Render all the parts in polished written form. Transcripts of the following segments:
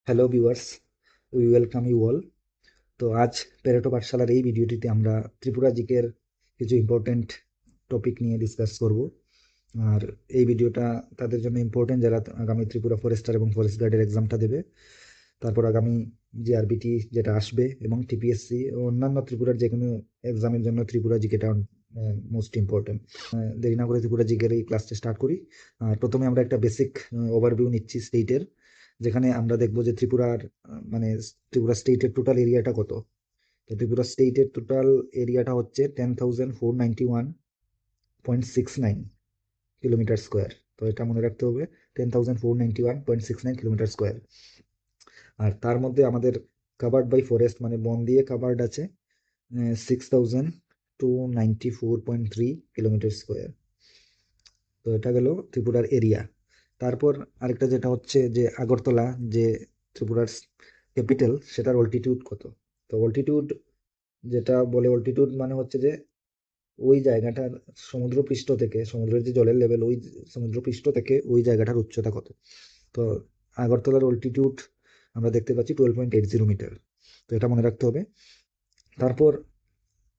Hello viewers, we welcome you all. তো আজ Pareto পাঠশালার এই ভিডিওটিতে আমরা ত্রিপুরা জিকের কিছু ইম্পর্টেন্ট টপিক নিয়ে ডিসকাস করব। আর এই ভিডিওটা তাদের জন্য ইম্পর্টেন্ট যারা আগামী ত্রিপুরা ফরেস্টার এবং ফরেস্ট গার্ডের এক্সামটা দেবে, তারপর আগামী জিআরবিটি যেটা আসবে এবং টিপিএসসি ও অন্যান্য ত্রিপুরার যে কোনো এক্সামের জন্য ত্রিপুরা জিকেটা মোস্ট ইম্পর্টেন্ট। দেরি না করে ত্রিপুরা জিকের এই ক্লাসটা স্টার্ট করি। আর প্রথমে আমরা একটা বেসিক ওভারভিউ নিচ্ছি স্টেটের, যেখানে আমরা দেখবো যে ত্রিপুরার মানে ত্রিপুরা স্টেটের টোটাল এরিয়াটা কত। তো ত্রিপুরা স্টেটের টোটাল এরিয়াটা হচ্ছে 10,491.69 কিলোমিটার স্কোয়ার। তো এটা মনে রাখতে হবে, 10,491.69 কিলোমিটার স্কোয়ার। আর তার মধ্যে আমাদের কাভার্ড বাই ফরেস্ট মানে বন দিয়ে কাভার্ড আছে 6,294.3 কিলোমিটার স্কোয়ার। তো এটা গেল ত্রিপুরার এরিয়া। তারপর আরেকটা যেটা হচ্ছে যে আগরতলা, যে ত্রিপুরার ক্যাপিটাল, সেটার অল্টিটিউড কত। তো অল্টিটিউড যেটা বলে, অল্টিটিউড মানে হচ্ছে যে ওই জায়গাটার সমুদ্রপৃষ্ঠ থেকে, সমুদ্রের যে জলের লেভেল, ওই সমুদ্রপৃষ্ঠ থেকে ওই জায়গাটার উচ্চতা কত। তো আগরতলার অল্টিটিউড আমরা দেখতে পাচ্ছি 12.80 মিটার। তো এটা মনে রাখতে হবে। তারপর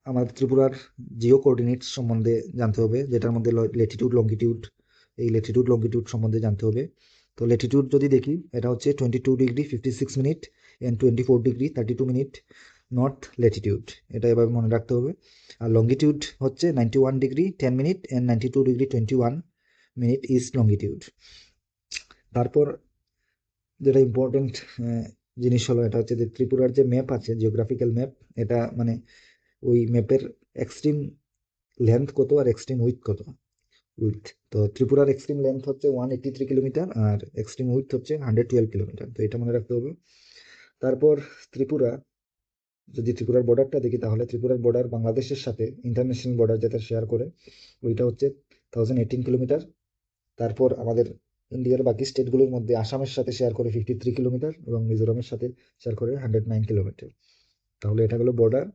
আমাদের ত্রিপুরার জিও কোঅর্ডিনেটস সম্বন্ধে জানতে হবে, যেটার মধ্যে লেটিটিউড লঙ্গিটিউড, এই লেটিটিউড লঙ্গিটিউড সম্বন্ধে জানতে হবে। তো লেটিটিউড যদি দেখি, এটা হচ্ছে 22°56' অ্যান্ড 24°32' নর্থ লেটিটিউড, এটা এভাবে মনে রাখতে হবে। আর লঙ্গিটিউড হচ্ছে 91°10' অ্যান্ড 92°21' ইস্ট লঙ্গিটিউড। তারপর যেটা ইম্পর্টেন্ট জিনিস হলো, এটা হচ্ছে যে ত্রিপুরার যে ম্যাপ আছে, জিওগ্রাফিক্যাল ম্যাপ, এটা মানে ওই ম্যাপের এক্সট্রিম লেন্থ কত আর এক্সট্রিম উইথ কত। উইথ, তো ত্রিপুরার এক্সট্রিম লেন্থ হচ্ছে 183 কিলোমিটার আর এক্সট্রিম উইথ হচ্ছে 112 কিলোমিটার। তো এটা মনে রাখতে হবে। তারপর ত্রিপুরা, যদি ত্রিপুরার বর্ডারটা দেখি, তাহলে ত্রিপুরার বর্ডার বাংলাদেশের সাথে ইন্টারন্যাশনাল বর্ডার যেটা শেয়ার করে, ওইটা হচ্ছে 1018 কিলোমিটার। তারপর আমাদের ইন্ডিয়ার বাকি স্টেটগুলোর মধ্যে আসামের সাথে শেয়ার করে 53 কিলোমিটার এবং মিজোরামের সাথে শেয়ার করে 109 কিলোমিটার। তাহলে এটা হলো বর্ডার।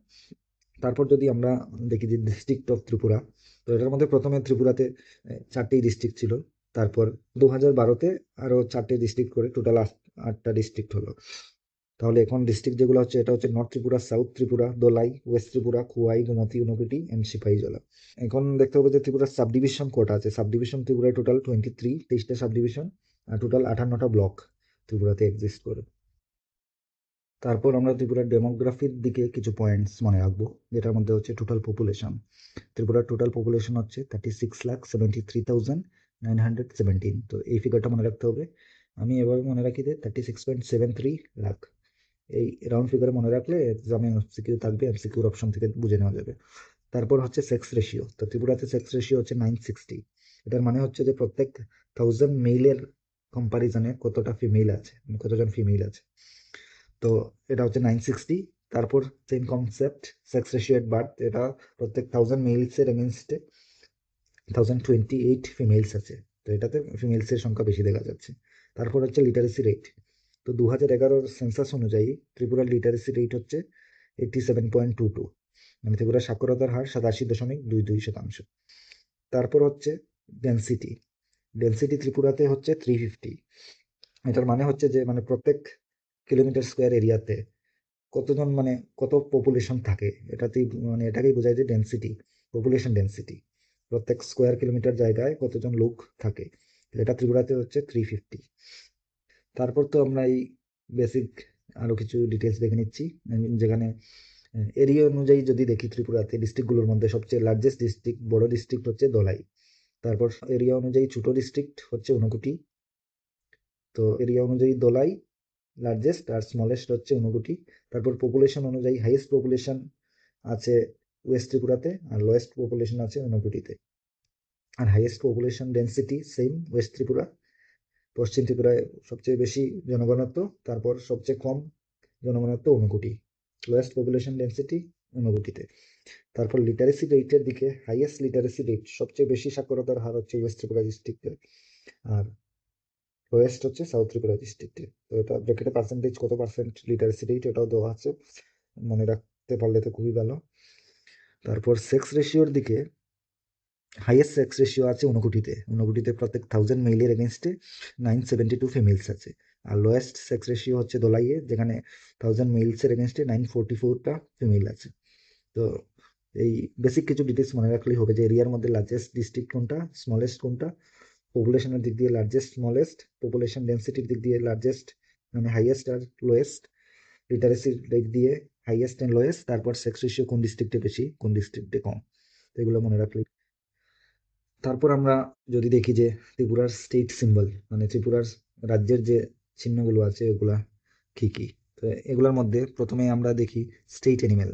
তারপর যদি আমরা দেখি যে ডিস্ট্রিক্ট অফ ত্রিপুরা, তো এটার মধ্যে প্রথমে ত্রিপুরাতে 4টি ডিস্ট্রিক্ট ছিল। তারপর 2012-তে আরো 4টে ডিস্ট্রিক্ট করে টোটাল 8টা ডিস্ট্রিক্ট হলো। তাহলে এখন ডিস্ট্রিক্ট যেগুলো হচ্ছে, এটা হচ্ছে north Tripura, south Tripura, Dhalai, west Tripura, Khowai, Gomati, Unakoti and Sepahijala. এখন দেখতে হবে যে ত্রিপুরার সাব ডিভিশন কটা আছে। সাব ডিভিশন ত্রিপুরায় টোটাল 23টা সাব ডিভিশন, আর টোটাল 58টা ব্লক ত্রিপুরাতে এক্সিস্ট করে। তারপর আমরা ত্রিপুরার ডেমোগ্রাফির দিকে কিছু পয়েন্টস মনে রাখবো, যেটার মধ্যে হচ্ছে টোটাল পপুলেশন। ত্রিপুরার টোটাল পপুলেশন হচ্ছে 36,73,917। তো এই ফিগারটা মনে রাখতে হবে। আমি এভাবে মনে রাখি যে 36.73 লাখ। এই রাউন্ড ফিগারে মনে রাখলে এক্সামে এমসিকিউ থাকবে, এমসিকিউর অপশন থেকে বুঝে নেওয়া যাবে। তারপর হচ্ছে সেক্স রেশিও। তো ত্রিপুরাতে সেক্স রেশিও হচ্ছে 960। এটার মানে হচ্ছে যে প্রত্যেক 1000 মেইলের কম্পারিজনে কতটা ফিমেল আছে, কতজন ফিমেল আছে। তো এটা হচ্ছে 960। তারপর সেম কনসেপ্ট, সেক্স রেশিও এট বার্থ, এটা প্রত্যেক 1000 মেলসের এগেনস্টে 1028 ফিমেলস আছে। তো এটাতে ফিমেলসের সংখ্যা বেশি দেখা যাচ্ছে। তারপর হচ্ছে লিটারেসি রেট। তো 2011-র সেন্সাস অনুযায়ী ত্রিপুরার লিটারেসি রেট হচ্ছে 87.22, মানে ত্রিপুরার সাক্ষরতার হার 87.22%। তারপর হচ্ছে ডেন্সিটি। ডেন্সিটি ত্রিপুরাতে হচ্ছে 350। এটার মানে হচ্ছে যে মানে প্রত্যেক কিলোমিটার স্কোয়ার এরিয়াতে কতজন, মানে কত পপুলেশন থাকে, এটাতেই মানে এটাকেই বোঝায় যে ডেন্সিটি, পপুলেশন ডেন্সিটি, প্রত্যেক স্কোয়ার কিলোমিটার জায়গায় কতজন লোক থাকে। এটা ত্রিপুরাতে হচ্ছে 350। তারপর তো আমরা এই বেসিক আরো কিছু ডিটেলস দেখে নিচ্ছি, যেখানে এরিয়া অনুযায়ী যদি দেখি, ত্রিপুরাতে ডিস্ট্রিক্টগুলোর মধ্যে সবচেয়ে লার্জেস্ট ডিস্ট্রিক্ট, বড় ডিস্ট্রিক্ট হচ্ছে দলাই। তারপর এরিয়া অনুযায়ী ছোট ডিস্ট্রিক্ট হচ্ছে ঊনকোটি। তো এরিয়া অনুযায়ী দোলাই লার্জেস্ট আর স্মলেস্ট হচ্ছে ঊনকোটি। তারপর পপুলেশন অনুযায়ী হাইয়েস্ট পপুলেশন আছে ওয়েস্ট ত্রিপুরাতে আর লোয়েস্ট পপুলেশন আছে ঊনকোটিতে। আর highest population density same west Tripura, পশ্চিম ত্রিপুরায় সবচেয়ে বেশি জনঘনত্ব, তারপর সবচেয়ে কম জনঘনত্ব ঊনকোটি, লোয়েস্ট পপুলেশন ডেন্সিটি ঊনকোটিতে। তারপর লিটারেসি রেটের দিকে, হাইয়েস্ট লিটারেসি রেট, সবচেয়ে বেশি সাক্ষরতার হার হচ্ছে ওয়েস্ট ত্রিপুরা ডিস্ট্রিক্টে, আর লোয়েস্ট হচ্ছে সাউথ ত্রিপুরা ডিস্ট্রিক্টে। তো এটা ব্র্যাকেটে পার্সেন্টেজ কত পার্সেন্ট লিটারেসি রেট এটাও দেওয়া আছে, মনে রাখতে পারলে তো খুবই ভালো। তারপর সেক্স রেশিওর দিকে, হাইয়েস্ট সেক্স রেশিও আছে ঊনকোটিতে। ঊনকোটিতে প্রত্যেক 1000 মেলের এগেনস্টে 972 ফিমেলস আছে। আর লোয়েস্ট সেক্স রেশিও হচ্ছে দোলাইয়ে, যেখানে 1000 মেলসের এগেনস্টে 944টা ফিমেল আছে। তো এই বেসিক কিছু ডিটেলস মনে রাখলেই হবে, যে এরিয়ার মধ্যে লার্জেস্ট ডিস্ট্রিক্ট কোনটা, স্মলেস্ট কোনটা, পপুলেশনের দিক দিয়ে লার্জেস্ট স্মলেস্ট, পপুলেশন ডেন্সিটির দিক দিয়ে লার্জেস্ট মানে হাইয়েস্ট আর লোয়েস্ট, লিটারেসির দিক দিয়ে হাইয়েস্ট অ্যান্ড লোয়েস্ট, তারপর সেক্স রেশিও কোন ডিস্ট্রিক্টে বেশি কোন ডিস্ট্রিক্টে কম, তো এগুলো মনে রাখলেই। তারপর আমরা যদি দেখি যে ত্রিপুরার স্টেট সিম্বল মানে ত্রিপুরার রাজ্যের যে চিহ্নগুলো আছে ওগুলা কি কি, তো এগুলোর মধ্যে প্রথমে আমরা দেখি স্টেট অ্যানিমেল।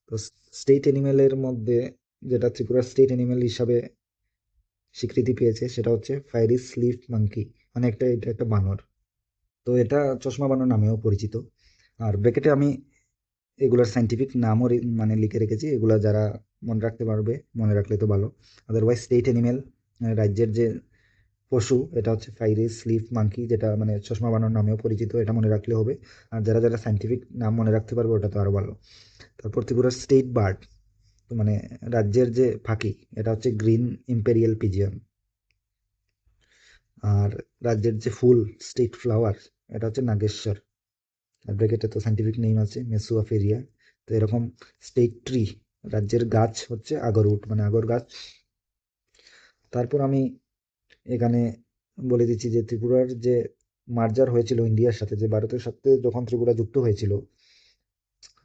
তো স্টেট অ্যানিমেলের মধ্যে যেটা ত্রিপুরার স্টেট অ্যানিমেল হিসাবে স্বীকৃতি পেয়েছে সেটা হচ্ছে ফাইরিস লিফ মাঙ্কি, মানে এটা একটা বানর। তো এটা চশমা বানর নামেও পরিচিত। আর ব্র্যাকেটে আমি এগুলার সাইন্টিফিক নামও মানে লিখে রেখেছি, এগুলা যারা মনে রাখতে পারবে মনে রাখলে তো ভালো। আদারওয়াইজ স্টেট অ্যানিমেল রাজ্যের যে পশু এটা হচ্ছে ফাইরিস লিফ মাঙ্কি, যেটা মানে চশমা বানর নামেও পরিচিত, এটা মনে রাখলে হবে। আর যারা যারা সাইন্টিফিক নাম মনে রাখতে পারবে ওটা তো আরো ভালো। তারপর ত্রিপুরার স্টেট বার্ড, তো মানে রাজ্যের যে পাখি এটা হচ্ছে গ্রিন ইম্পেরিয়াল পিজিয়ন। আর রাজ্যের যে ফুল স্টেট ফ্লাওয়ার এটা হচ্ছে নাগেশ্বর। আর ব্র্যাকেটে তো সাইন্টিফিক নেম আছে মেসুয়া ফেরিয়া। তো এরকম স্টেট ট্রি রাজ্যের গাছ হচ্ছে আগরউড মানে আগর গাছ। তারপর আমি এখানে বলে দিচ্ছি যে ত্রিপুরার যে মার্জার হয়েছিল ইন্ডিয়ার সাথে, যে ভারতের সাথে যখন ত্রিপুরা যুক্ত হয়েছিল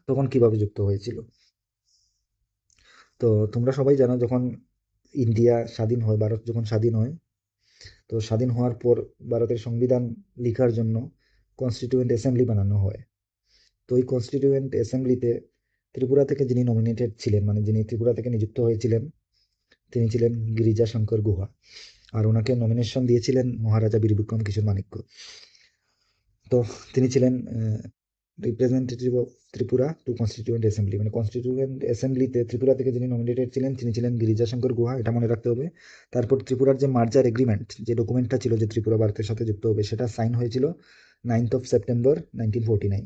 তখন কিভাবে যুক্ত হয়েছিল। তো তোমরা সবাই জানো যখন ইন্ডিয়া স্বাধীন হয়, ভারত যখন স্বাধীন হয়, তো স্বাধীন হওয়ার পর ভারতের সংবিধান লেখার জন্য কনস্টিটিউয়েন্ট অ্যাসেম্বলি বানানো হয়। তো ওই কনস্টিটিউয়েন্ট অ্যাসেম্বলিতে ত্রিপুরা থেকে যিনি নমিনেটেড ছিলেন মানে যিনি ত্রিপুরা থেকে নিযুক্ত হয়েছিলেন তিনি ছিলেন গিরিজা শঙ্কর গুহা। আর ওনাকে নমিনেশন দিয়েছিলেন মহারাজা বীরবিক্রম কিশোর মানিক্য। তো তিনি ছিলেন representative of Tripura to constituent assembly, মানে কনস্টিটিউয়েন্ট অ্যাসেম্বলিতে ত্রিপুরা থেকে যিনি নমিনেটেড ছিলেন তিনি ছিলেন গিরিজাশঙ্কর গুহা, এটা মনে রাখতে হবে। তারপর ত্রিপুরার যে মার্জার এগ্রিমেন্ট যে ডকুমেন্টটা ছিল যে ত্রিপুরা ভারতের সাথে যুক্ত হবে সেটা সাইন হয়েছিল 9th সেপ্টেম্বর 1949,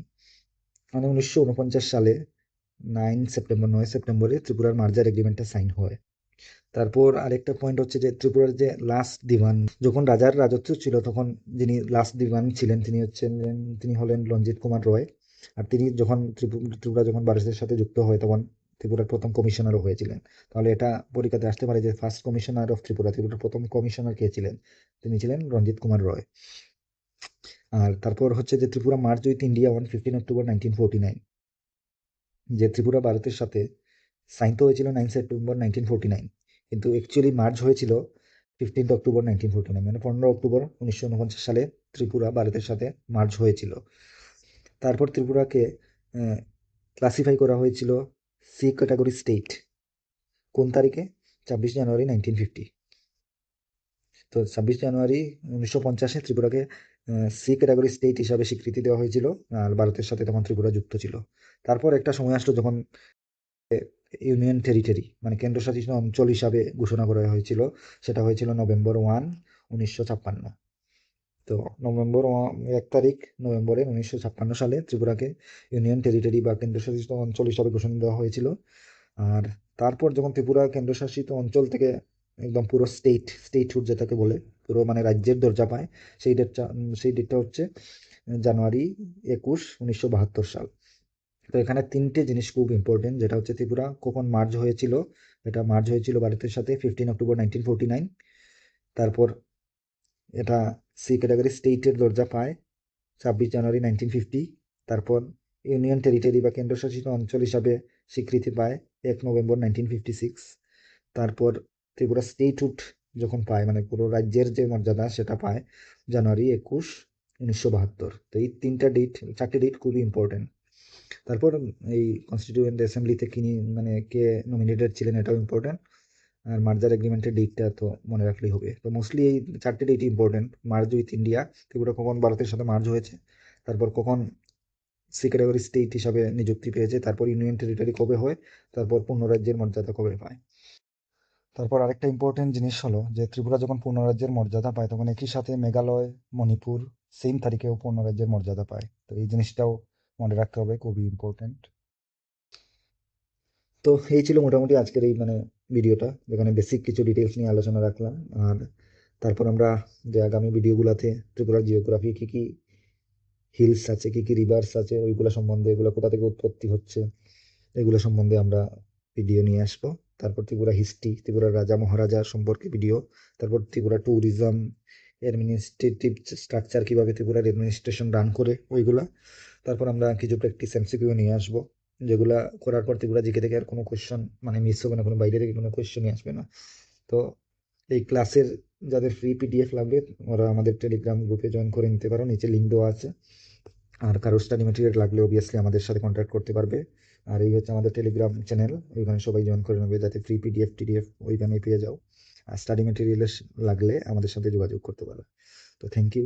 মানে 1949 সালে 9 সেপ্টেম্বরে ত্রিপুরার মার্জার এগ্রিমেন্টটা সাইন হয়। তারপর আরেকটা পয়েন্ট হচ্ছে যে ত্রিপুরার যে লাস্ট দিওয়ান যখন রাজার রাজত্ব ছিল তখন যিনি লাস্ট দিওয়ান ছিলেন তিনি হলেন রঞ্জিত কুমার রয়। আর তিনি যখন ত্রিপুরা যখন ভারতের সাথে যুক্ত হয় তখন ত্রিপুরার প্রথম কমিশনারও হয়েছিলেন। তাহলে এটা পরীক্ষাতে আসতে পারে যে ফার্স্ট কমিশনার অফ ত্রিপুরার প্রথম কমিশনার কে ছিলেন, তিনি ছিলেন রঞ্জিত কুমার রয়। আর তারপর হচ্ছে যে Tripura merge with India on 15 October 1949, যে ত্রিপুরা ভারতের সাথে সাইন তো হয়েছিল 9 সেপ্টেম্বর 1949, কিন্তু অ্যাকচুয়ালি মার্জ হয়েছিল 15 অক্টোবর 1949, মানে 15 অক্টোবর 1949 সালে ত্রিপুরা ভারতের সাথে মার্জ হয়েছিল। তারপর ত্রিপুরাকে ক্লাসিফাই করা হয়েছিল সি ক্যাটাগরি স্টেট কোন তারিখে, 26 জানুয়ারি 1950। তো 26 জানুয়ারি 1950 ত্রিপুরাকে সি ক্যাটাগরি স্টেট হিসাবে স্বীকৃতি দেওয়া হয়েছিল। আর ভারতের সাথে তখন ত্রিপুরা যুক্ত ছিল। তারপর একটা সময় আসলো যখন ইউনিয়ন টেরিটরি মানে কেন্দ্রশাসিত অঞ্চল হিসাবে ঘোষণা করা হয়েছিল, সেটা হয়েছিল নভেম্বর 1, 1956। তো 1 তারিখ নভেম্বরে 1956 সালে ত্রিপুরাকে ইউনিয়ন টেরিটরি বা কেন্দ্রশাসিত অঞ্চল হিসাবে ঘোষণা দেওয়া হয়েছিল। আর তারপর যখন ত্রিপুরা কেন্দ্রশাসিত অঞ্চল থেকে একদম পুরো স্টেটহুড যেটাকে বলে পুরো মানে রাজ্যের দরজা পায়, সেই ডেটটা হচ্ছে জানুয়ারি 21, 1972 সাল। তো এখানে তিনটে জিনিস খুব ইম্পর্টেন্ট, যেটা হচ্ছে ত্রিপুরা কখন মার্জ হয়েছিল, এটা মার্জ হয়েছিল ভারতের সাথে 15 অক্টোবর 1949। তারপর এটা সি ক্যাটাগরি স্টেটের দরজা পায় 26 জানুয়ারি 1950। তারপর ইউনিয়ন টেরিটরি বা কেন্দ্রশাসিত অঞ্চল হিসাবে স্বীকৃতি পায় 1 নভেম্বর 1956। তারপর ত্রিপুরা স্টেটহুড যখন পায় মানে পুরো রাজ্যের যে মর্যাদা সেটা পায় জানুয়ারি 21, 1972। তো এই চারটে ডেট খুবই ইম্পর্টেন্ট। তারপর এই কনস্টিটিউয়েন্ট অ্যাসেম্বলিতে মানে কে নমিনেটেড ছিলেন এটাও ইম্পর্টেন্ট। আর মার্জার এগ্রিমেন্টের ডেটটা তো মনে রাখলেই হবে। তো মোস্টলি এই চারটে date important, merge with India Tripura কখন ভারতের সাথে মার্জ হয়েছে, তারপর কখন সি ক্যাটাগরি স্টেট হিসাবে নিযুক্তি পেয়েছে, তারপর ইউনিয়ন টেরিটরি কবে হয়, তারপর পূর্ণ রাজ্যের মর্যাদা কবে পায়। তারপর আরেকটা ইম্পর্টেন্ট জিনিস হলো যে ত্রিপুরা যখন পূর্ণ রাজ্যের মর্যাদা পায় তখন একই সাথে মেঘালয় মণিপুর সেম তারিখেও পূর্ণ রাজ্যের মর্যাদা পায়। তো এই জিনিসটাও মনে রাখতে হবে, খুবই ইম্পর্টেন্ট। তো এই ছিল মোটামুটি আজকের এই মানে ভিডিওটা, যেখানে বেসিক কিছু ডিটেলস নিয়ে আলোচনা রাখলাম। আর তারপর আমরা যে আগামী ভিডিওগুলোতে ত্রিপুরার জিওগ্রাফি কী কী হিলস আছে, কি কি রিভার্স আছে, ওইগুলো সম্বন্ধে, এগুলো কোথা থেকে উৎপত্তি হচ্ছে, এগুলো সম্বন্ধে আমরা ভিডিও নিয়ে আসবো। তারপর ত্রিপুরা হিস্ট্রি, ত্রিপুরার রাজা মহারাজা সম্পর্কে ভিডিও। তারপর ত্রিপুরা ট্যুরিজম, অ্যাডমিনিস্ট্রেটিভ স্ট্রাকচার, কিভাবে ত্রিপুরার অ্যাডমিনিস্ট্রেশন রান করে, ওইগুলা। তারপর আমরা কিছু প্র্যাকটিস এমসিকিউ নিয়ে আসবো, যেগুলা করার পর ত্রিপুরা জিকে থেকে আর কোনো কোয়েশ্চন মানে মিস হবে না, কোনো বাইরে থেকে কোনো কোয়েশ্চনই আসবে না। তো এই ক্লাসের যাদের ফ্রি পিডিএফ লাগবে ওরা আমাদের টেলিগ্রাম গ্রুপে জয়েন করে নিতে পারো, নিচে লিঙ্ক দেওয়া আছে। আর কারো স্টাডি মেটেরিয়াল লাগলে অবভিয়াসলি আমাদের সাথে কন্ট্যাক্ট করতে পারবে। আর এই হচ্ছে আমাদের টেলিগ্রাম চ্যানেল, ওইখানে সবাই জয়েন করে নেবে যাতে ফ্রি পিডিএফ টিডিএফ ওইখানে পেয়ে যাও। আর স্টাডি মেটেরিয়াল লাগলে আমাদের সাথে যোগাযোগ করতে পারো। তো থ্যাংক ইউ।